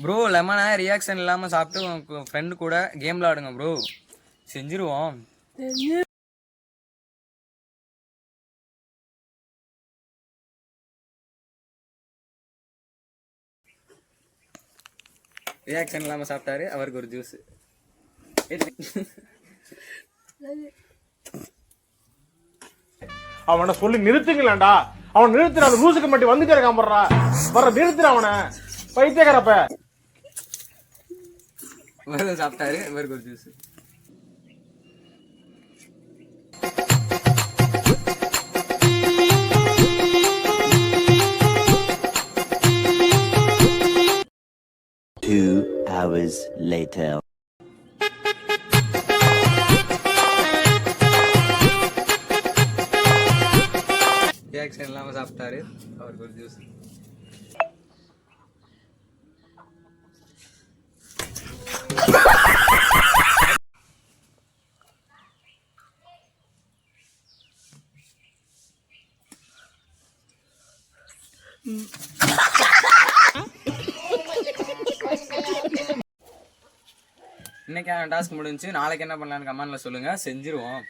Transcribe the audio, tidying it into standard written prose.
Bro லெமனை reaction இல்லாமல் சாப்பிட்டு உங்க ஃப்ரெண்டு கூட கேம் விளாடுங்க ப்ரோ, செஞ்சிருவோம். ரியாக்ஷன் இல்லாமல் சாப்பிட்டாரு, அவருக்கு ஒரு ஜூஸ். அவனை சொல்லி நிறுத்துங்களேன்டா. அவன் நிறுத்துற அந்த லூசுக்கு மட்டும் வந்துட்டே இருக்கான் போடுறா. வர நிறுத்துற அவனை, பைத்தியக்காரப்ப. சாப்பிட்டாரு, இவருக்கு ஒரு juice. Two hours later. Reaction இல்லாமல் சாப்பிட்டாரு, அவருக்கு ஒரு ஜூஸ். இன்னைக்கான டாஸ்க் முடிஞ்சு. நாளைக்கு என்ன பண்ணலான்னு கமெண்ட்ல சொல்லுங்க, செஞ்சிருவோம்.